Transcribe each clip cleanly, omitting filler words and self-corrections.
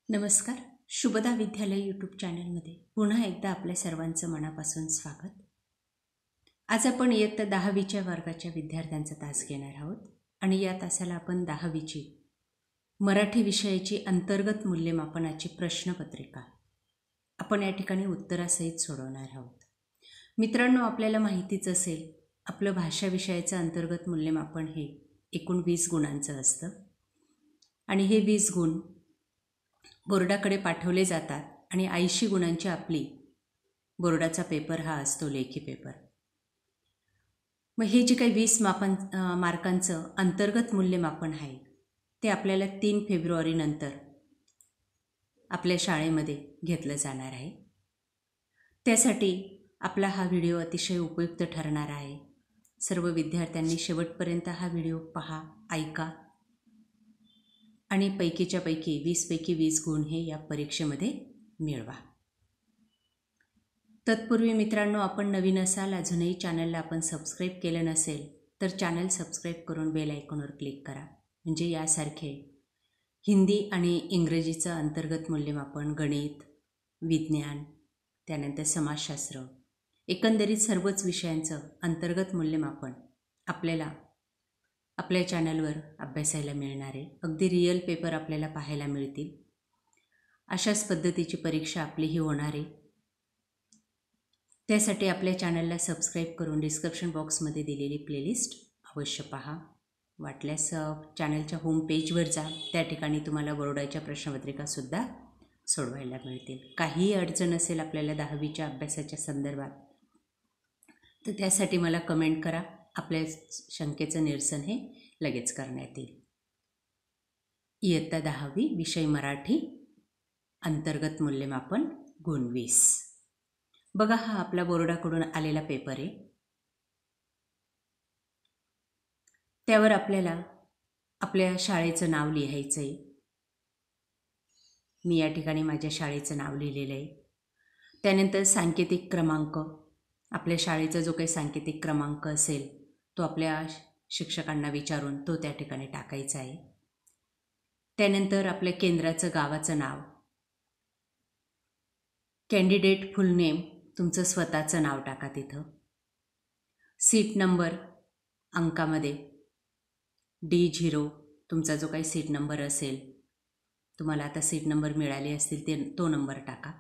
नमस्कार. शुभदा विद्यालय यूट्यूब चॅनलमध्ये पुन्हा एकदा आपल्या सर्वांचं मनापासून स्वागत. आज आपण इयत्ता 10वीच्या वर्गाच्या विद्यार्थ्यांचा तास घेणार आहोत आणि या तासाला आपण 10वीची मराठी विषयाची अंतर्गत मूल्यमापनाची प्रश्नपत्रिका आपण या ठिकाणी उत्तरासहित सोडवणार आहोत. मित्रांनो, आपल्याला माहितीच असेल आपलं भाषा विषयाचं अंतर्गत मूल्यमापन हे एकूण 20 गुणांचं असतं आणि हे 20 गुण बोर्डाकडे पाठवले जातात आणि 80 गुणांची आपली बोर्डाचा पेपर हा असतो, लेखी पेपर. मग हे जे काही 20 मार्कांचं अंतर्गत मूल्यमापन आहे ते आपल्याला 3 फेब्रुवारीनंतर आपल्या शाळेमध्ये घेतलं जाणार आहे. त्यासाठी आपला हा व्हिडिओ अतिशय उपयुक्त ठरणार आहे. सर्व विद्यार्थ्यांनी शेवटपर्यंत हा व्हिडिओ पहा, ऐका आणि पैकीच्या पैकी 20 पैकी 20 गुण हे या परीक्षेमध्ये मिळवा. तत्पूर्वी मित्रांनो, आपण नवीन असाल, अजूनही चॅनलला आपण सबस्क्राईब केलं नसेल तर चॅनल सबस्क्राईब करून बेल आयकॉनवर क्लिक करा, म्हणजे यासारखे हिंदी आणि इंग्रजीचं अंतर्गत मूल्यमापन, गणित, विज्ञान, त्यानंतर समाजशास्त्र, एकंदरीत सर्वच विषयांचं अंतर्गत मूल्यमापन आपल्याला आपल्या चॅनलवर अभ्यासायला मिळणार आहे. अगदी रिअल पेपर आपल्याला पाहायला मिळतील. अशाच पद्धतीची परीक्षा आपली ही होणार आहे. त्यासाठी आपल्या चॅनलला सबस्क्राईब करून डिस्क्रिप्शन बॉक्समध्ये दिलेली प्लेलिस्ट अवश्य पहा. वाटल्यास चॅनलच्या होम पेजवर जा, त्या ठिकाणी तुम्हाला बोर्डाच्या प्रश्नपत्रिकासुद्धा सोडवायला मिळतील. काहीही अडचण असेल आपल्याला 10वीच्या अभ्यासाच्या संदर्भात तर त्यासाठी मला कमेंट करा. आपल्या शंकेचं निरसन हे लगेच करण्यात येईल. इयत्ता 10वी विषय मराठी अंतर्गत मूल्यमापन गुण 20. बघा, हा आपला बोर्डाकडून आलेला पेपर आहे. त्यावर आपल्याला आपल्या शाळेचं नाव लिहायचं आहे. मी या ठिकाणी माझ्या शाळेचं नाव लिहिलेलं आहे. त्यानंतर सांकेतिक क्रमांक, आपल्या शाळेचा जो काही सांकेतिक क्रमांक असेल तो आपल्या शिक्षकांना विचारून तो त्या ठिकाणी टाकायचा आहे. त्यानंतर आपल्या केंद्राचं गावाचं नाव, कॅन्डिडेट फुल नेम, तुमचं स्वतःचं नाव टाका तिथं. सीट नंबर अंकामध्ये D0, तुमचा जो काही सीट नंबर असेल, तुम्हाला आता सीट नंबर मिळाले असतील तो नंबर टाका.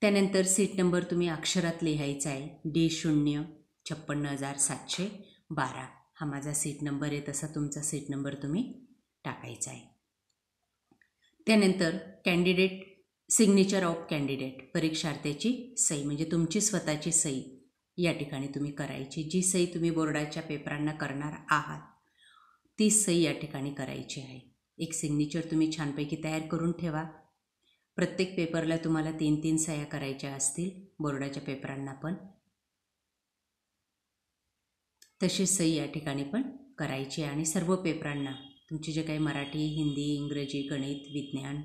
त्यानंतर सीट नंबर तुम्ही अक्षरात लिहायचा आहे. D0 56,712 हा माझा सीट नंबर आहे, तसा तुमचा सीट नंबर तुम्ही टाकायचा आहे. त्यानंतर कॅन्डिडेट सिग्नेचर ऑफ कॅन्डिडेट, परीक्षार्थ्याची सही म्हणजे तुमची स्वतःची सही या ठिकाणी तुम्ही करायची. जी सही तुम्ही बोर्डाच्या पेपरांना करणार आहात ती सही या ठिकाणी करायची आहे. एक सिग्नेचर तुम्ही छानपैकी तयार करून ठेवा. प्रत्येक पेपरला तुम्हाला 3-3 सह्या करायच्या असतील, बोर्डाच्या पेपरांना पण तशी सही या ठिकाणी पण करायची. आणि सर्व पेपरांना तुमचे जे काही मराठी, हिंदी, इंग्रजी, गणित, विज्ञान,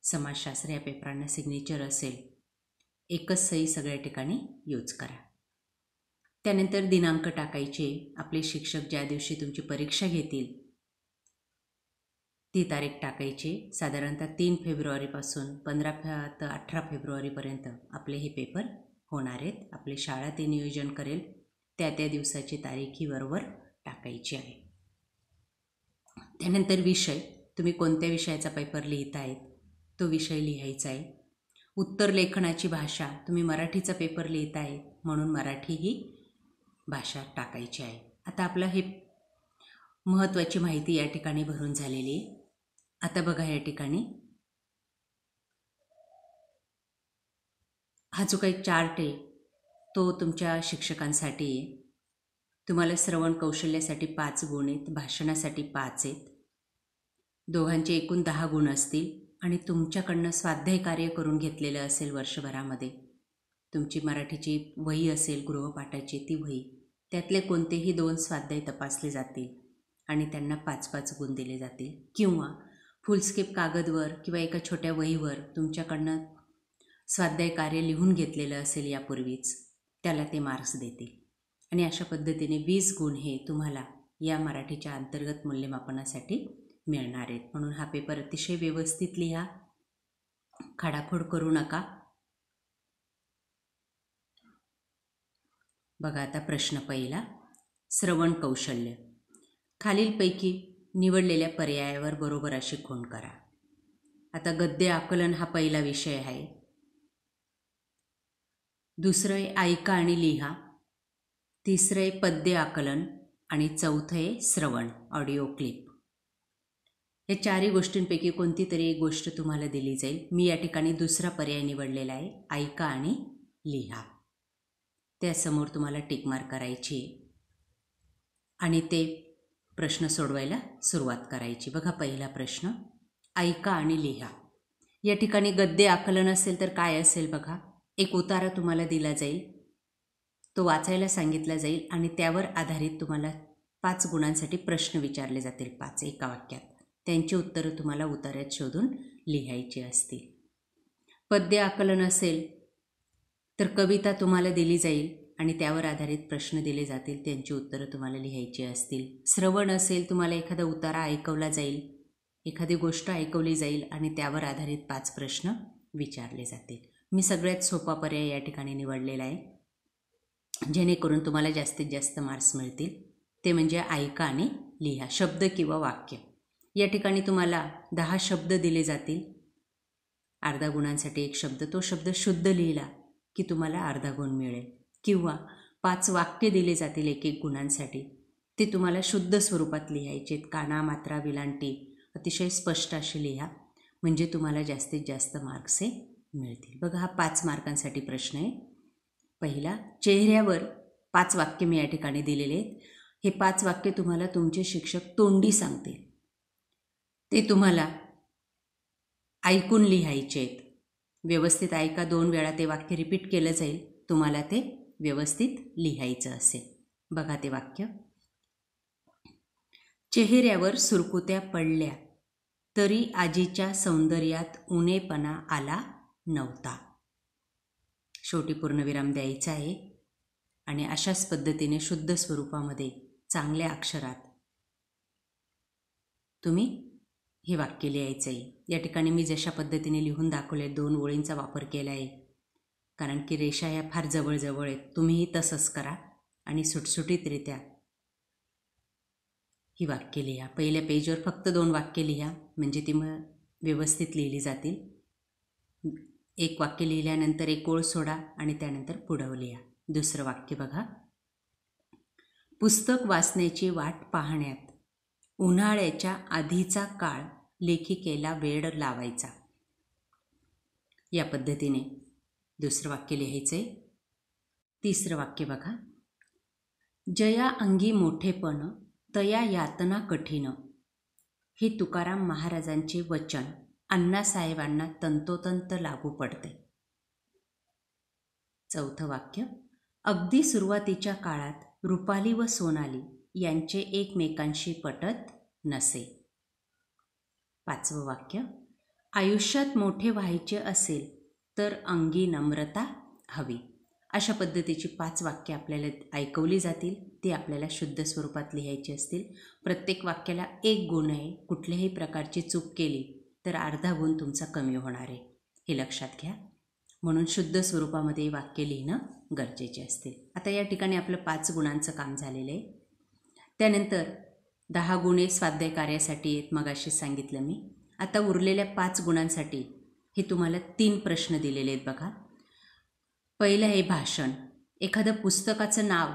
समाजशास्त्र या पेपरांना सिग्नेचर असेल, एकच सही सगळ्या ठिकाणी यूज करा. त्यानंतर दिनांक टाकायचे. आपले शिक्षक ज्या दिवशी तुमची परीक्षा घेतील ती तारीख टाकायची. साधारणतः 3 फेब्रुवारीपासून 15 ते 18 फेब्रुवारीपर्यंत आपले हे पेपर होणार आहेत. आपली शाळा ते नियोजन करेल त्या दिवसाची तारीख ही बरोबर टाकायची आहे. त्यानंतर विषय, तुम्ही कोणत्या विषयाचा पेपर लिहित आहेत तो विषय लिहायचा आहे. उत्तर लेखनाची भाषा, तुम्ही मराठीचा पेपर लिहित आहे म्हणून मराठी ही भाषा टाकायची आहे. आता आपलं हे महत्त्वाची माहिती या ठिकाणी भरून झालेली आहे. आता बघा, या ठिकाणी हा जो काही चार्ट आहे तो तुमच्या शिक्षकांसाठी आहे. तुम्हाला श्रवण कौशल्यासाठी 5 गुण आहेत, भाषणासाठी 5 आहेत. दोघांचे एकूण 10 गुण असतील आणि तुमच्याकडनं स्वाध्याय कार्य करून घेतलेलं असेल वर्षभरामध्ये. तुमची मराठीची वही असेल, गृहपाठाची ती वही, त्यातले कोणतेही 2 स्वाध्याय तपासले जातील आणि त्यांना 5-5 गुण दिले जातील. किंवा फुलस्केप कागदवर किंवा एका छोट्या वहीवर तुमच्याकडनं स्वाध्याय कार्य लिहून घेतलेलं असेल यापूर्वीच, त्याला ते मार्क्स देतील. आणि अशा पद्धतीने 20 गुण हे तुम्हाला या मराठीच्या अंतर्गत मूल्यमापनासाठी मिळणार आहेत. म्हणून हा पेपर अतिशय व्यवस्थित लिहा, खाडाखोड करू नका. बघा आता प्रश्न पहिला, श्रवण कौशल्य. खालीलपैकी निवडलेल्या पर्यायावर बरोबर अशी खूण करा. आता गद्य आकलन हा पहिला विषय आहे. दुसरं आहे ऐका आणि लिहा. तिसरं आहे पद्य आकलन आणि चौथं आहे श्रवण, ऑडिओ क्लिप. या चारही गोष्टींपैकी कोणती तरी एक गोष्ट तुम्हाला दिली जाईल. मी या ठिकाणी दुसरा पर्याय निवडलेला आहे, ऐका आणि लिहा. त्यासमोर तुम्हाला टिक मार्क करायची आणि ते प्रश्न सोडवायला सुरुवात करायची. बघा पहिला प्रश्न, ऐका आणि लिहा. या ठिकाणी गद्य आकलन असेल तर काय असेल बघा, एक उतारा तुम्हाला दिला जाईल, तो वाचायला सांगितला जाईल आणि त्यावर आधारित तुम्हाला 5 गुणांसाठी प्रश्न विचारले जातील, 5 एका वाक्यात. त्यांची उत्तरं तुम्हाला उतार्यात शोधून लिहायची असतील. पद्य आकलन असेल तर कविता तुम्हाला दिली जाईल आणि त्यावर आधारित प्रश्न दिले जातील, त्यांची उत्तरं तुम्हाला लिहायची असतील. श्रवण असेल, तुम्हाला एखादा उतारा ऐकवला जाईल, एखादी गोष्ट ऐकवली जाईल आणि त्यावर आधारित 5 प्रश्न विचारले जातील. मी सगळ्यात सोपा पर्याय या ठिकाणी निवडलेला आहे, जेणेकरून तुम्हाला जास्तीत जास्त मार्क्स मिळतील. ते म्हणजे ऐका आणि लिहा, शब्द किंवा वाक्य. या ठिकाणी तुम्हाला 10 शब्द दिले जातील, अर्धा गुणांसाठी एक शब्द. तो शब्द शुद्ध लिहिला की तुम्हाला अर्धा गुण मिळेल. किंवा 5 वाक्य दिले जातील एक एक गुणांसाठी, ते तुम्हाला शुद्ध स्वरूपात लिहायचे. काना, मात्रा, विलांटी अतिशय स्पष्ट असे लिहा, म्हणजे तुम्हाला जास्तीत जास्त मार्क्स हे मिळतील. बघा हा 5 मार्कांसाठी प्रश्न आहे. पहिला, चेहऱ्यावर 5 वाक्य मी या ठिकाणी दिलेले आहेत. हे 5 वाक्य तुम्हाला तुमचे शिक्षक तोंडी सांगतील, ते तुम्हाला ऐकून लिहायचे आहेत. व्यवस्थित ऐका, 2 वेळा ते वाक्य रिपीट केलं जाईल, तुम्हाला ते व्यवस्थित लिहायचं असेल. बघा ते वाक्य, चेहऱ्यावर सुरकुत्या पडल्या तरी आजीच्या सौंदर्यात उणेपणा आला नव्हता. शेवटी पूर्णविराम द्यायचा आहे आणि अशाच पद्धतीने शुद्ध स्वरूपामध्ये चांगल्या अक्षरात तुम्ही हे वाक्य लिहायचं आहे. या ठिकाणी मी जशा पद्धतीने लिहून दाखवले 2 ओळींचा वापर केला आहे, कारण की रेषा या फार जवळजवळ आहेत. तुम्हीही तसंच करा आणि सुटसुटीतरित्या ही वाक्य लिहा. पहिल्या पेजवर फक्त 2 वाक्य लिहा, म्हणजे ती मग व्यवस्थित लिहिली जातील. एक वाक्य लिहिल्यानंतर एक ओळ सोडा आणि त्यानंतर पुढं लिहा. दुसरं वाक्य बघा, पुस्तक वाचण्याची वाट पाहण्यात उन्हाळ्याच्या आधीचा काळ लेखिकेला वेड लावायचा. या पद्धतीने दुसरं वाक्य लिहायचं आहे. तिसरं वाक्य बघा, जया अंगी मोठेपण तया यातना कठीण. हे तुकाराम महाराजांचे वचन अण्णासाहेबांना तंतोतंत लागू पडते. चौथं वाक्य, अगदी सुरुवातीच्या काळात रुपाली व सोनाली यांचे एकमेकांशी पटत नसे. 5वं वाक्य, आयुष्यात मोठे व्हायचे असेल तर अंगी नम्रता हवी. अशा पद्धतीची 5 वाक्य आपल्याला ऐकवली जातील, ती आपल्याला शुद्ध स्वरूपात लिहायची असतील. प्रत्येक वाक्याला 1 गुण आहे. कुठल्याही प्रकारची चूक केली तर अर्धा गुण तुमचा कमी होणार आहे, हे लक्षात घ्या. म्हणून शुद्ध स्वरूपामध्ये वाक्य लिहिणं गरजेचे असते. आता या ठिकाणी आपलं 5 गुणांचं काम झालेलं आहे. त्यानंतर 10 गुणे स्वाध्याय कार्यासाठी आहेत, मगाशी सांगितलं मी. आता उरलेल्या 5 गुणांसाठी हे तुम्हाला 3 प्रश्न दिलेले आहेत बघा. पहिलं आहे भाषण. एखादं पुस्तकाचं नाव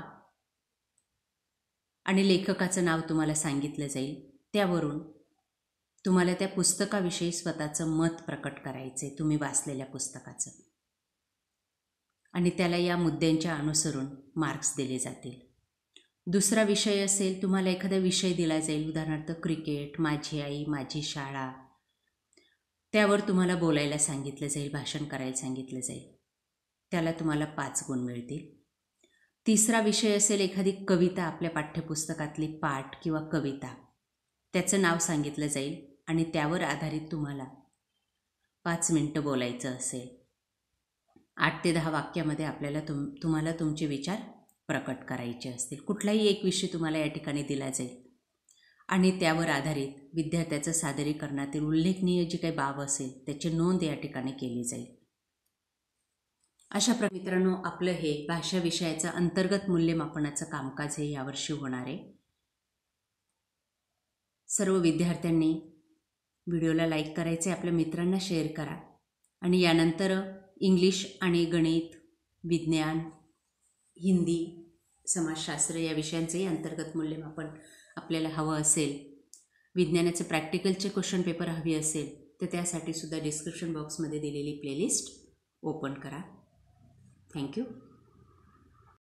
आणि लेखकाचं नाव तुम्हाला सांगितलं जाईल, त्यावरून तुम्हाला त्या पुस्तकाविषयी स्वतःचं मत प्रकट करायचं आहे, तुम्ही वाचलेल्या पुस्तकाचं, आणि त्याला या मुद्द्यांच्या अनुसरून मार्क्स दिले जातील. दुसरा विषय असेल, तुम्हाला एखादा विषय दिला जाईल, उदाहरणार्थ क्रिकेट, माझी आई, माझी शाळा, त्यावर तुम्हाला बोलायला सांगितलं जाईल, भाषण करायला सांगितलं जाईल, त्याला तुम्हाला 5 गुण मिळतील. तिसरा विषय असेल, एखादी कविता, आपल्या पाठ्यपुस्तकातली पाठ किंवा कविता, त्याचं नाव सांगितलं जाईल आणि त्यावर आधारित तुम्हाला 5 मिनटं बोलायचं असेल. 8 ते 10 वाक्यामध्ये आपल्याला तुम्हाला तुमचे विचार प्रकट करायचे असतील. कुठलाही एक विषय तुम्हाला या ठिकाणी दिला जाईल आणि त्यावर आधारित विद्यार्थ्याचं सादरीकरणातील उल्लेखनीय जी काही बाब असेल त्याची नोंद या ठिकाणी केली जाईल. अशा प्रकारे मित्रांनो, आपलं हे भाषा विषयाचं अंतर्गत मूल्यमापनाचं कामकाज हे यावर्षी होणार आहे. सर्व विद्यार्थ्यांनी व्हिडिओला लाईक करायचे, आपल्या मित्रांना शेअर करा आणि यानंतर इंग्लिश आणि गणित, विज्ञान, हिंदी, समाजशास्त्र या विषयांचंही अंतर्गत मूल्यमापन आपल्याला हवं असेल, विज्ञानाचे प्रॅक्टिकलचे क्वेश्चन पेपर हवी असेल तर त्यासाठी सुद्धा डिस्क्रिप्शन बॉक्समध्ये दिलेली प्लेलिस्ट ओपन करा. थँक्यू.